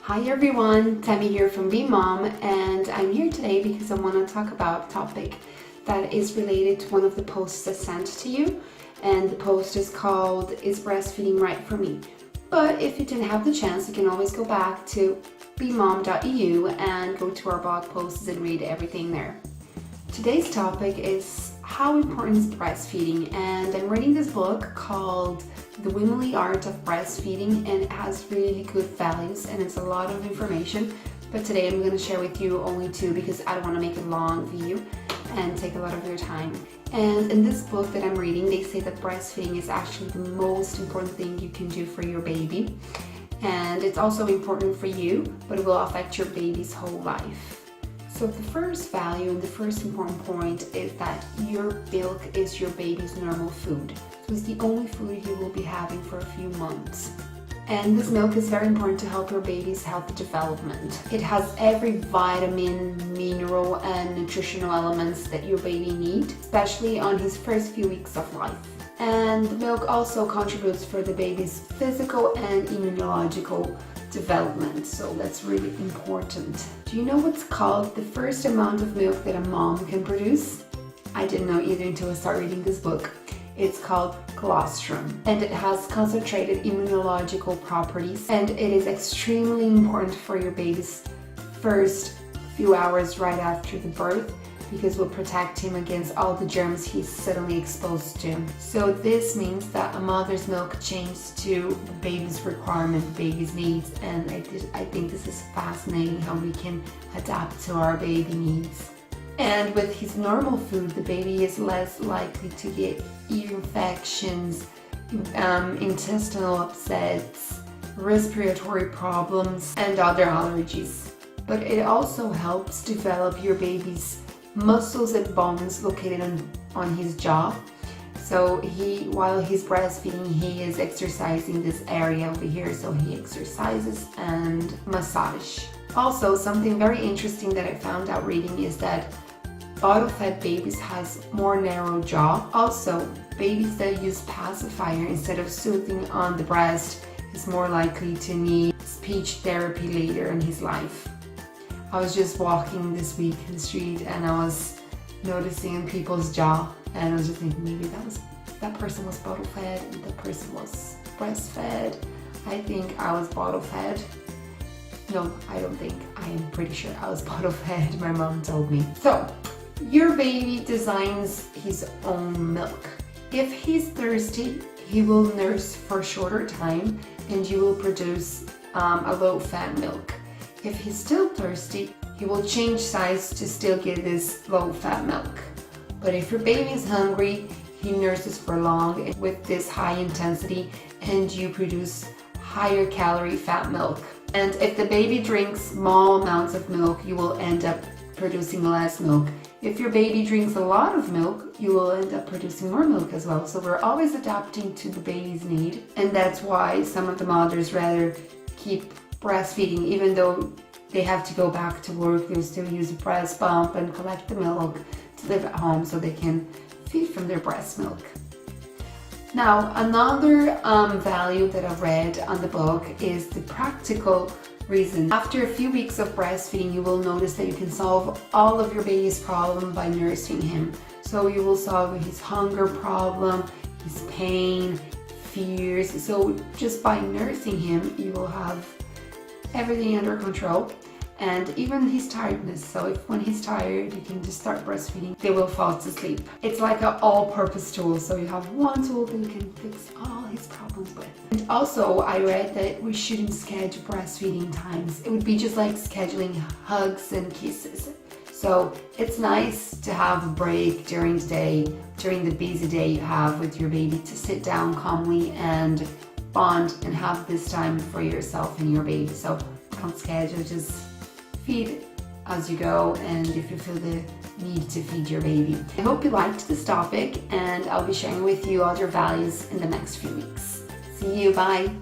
Hi everyone, Tammy here from Be Mom, and I'm here today because I want to talk about a topic that is related to one of the posts I sent to you, and the post is called "Is breastfeeding right for me?" But if you didn't have the chance, you can always go back to bemom.eu and go to our blog posts and read everything there. Today's topic is how important is breastfeeding, and I'm reading this book called The Womanly Art of Breastfeeding, and it has really good values and it's a lot of information, but today I'm going to share with you only two because I don't want to make a long video and take a lot of your time. And in this book that I'm reading, they say that breastfeeding is actually the most important thing you can do for your baby, and it's also important for you, but it will affect your baby's whole life. So the first value and the first important point is that your milk is your baby's normal food. So it's the only food he will be having for a few months. And this milk is very important to help your baby's healthy development. It has every vitamin, mineral, and nutritional elements that your baby needs, especially on his first few weeks of life. And the milk also contributes for the baby's physical and immunological development, so that's really important. Do you know what's called the first amount of milk that a mom can produce? I didn't know either until I started reading this book. It's called colostrum, and it has concentrated immunological properties, and it is extremely important for your baby's first few hours right after the birth, because it will protect him against all the germs he's suddenly exposed to. So this means that a mother's milk changes to the baby's requirement, the baby's needs, and I think this is fascinating how we can adapt to our baby needs. And with his normal food, the baby is less likely to get ear infections, intestinal upsets, respiratory problems, and other allergies. But it also helps develop your baby's muscles and bones located on his jaw. So while he's breastfeeding, he is exercising this area over here, so he exercises and massage. Also, something very interesting that I found out reading is that bottle-fed babies has more narrow jaw. Also, babies that use pacifier instead of soothing on the breast is more likely to need speech therapy later in his life. I was just walking this week in the street and I was noticing people's jaw, and I was just thinking maybe that person was bottle fed and that person was breastfed. I think I was bottle fed. No, I don't think. I am pretty sure I was bottle fed. My mom told me. So, your baby designs his own milk. If he's thirsty, he will nurse for a shorter time and you will produce a low-fat milk. If he's still thirsty, he will change size to still get this low-fat milk. But if your baby is hungry, he nurses for long with this high intensity and you produce higher calorie fat milk. And if the baby drinks small amounts of milk, you will end up producing less milk. If your baby drinks a lot of milk, you will end up producing more milk as well. So we're always adapting to the baby's need, and that's why some of the mothers rather keep breastfeeding, even though they have to go back to work, they'll still use a breast pump and collect the milk to live at home so they can feed from their breast milk. Now, another value that I read on the book is the practical reason. After a few weeks of breastfeeding, you will notice that you can solve all of your baby's problem by nursing him. So you will solve his hunger problem, his pain, fears. So just by nursing him, you will have everything under control, and even his tiredness. So when he's tired, you can just start breastfeeding. They will fall to sleep. It's like an all-purpose tool. So you have one tool that you can fix all his problems with. And also, I read that we shouldn't schedule breastfeeding times. It would be just like scheduling hugs and kisses. So it's nice to have a break during the day, during the busy day you have with your baby, to sit down calmly and bond and have this time for yourself and your baby. So don't schedule, just feed as you go, and if you feel the need to feed your baby. I hope you liked this topic, and I'll be sharing with you other values in the next few weeks. See you, bye!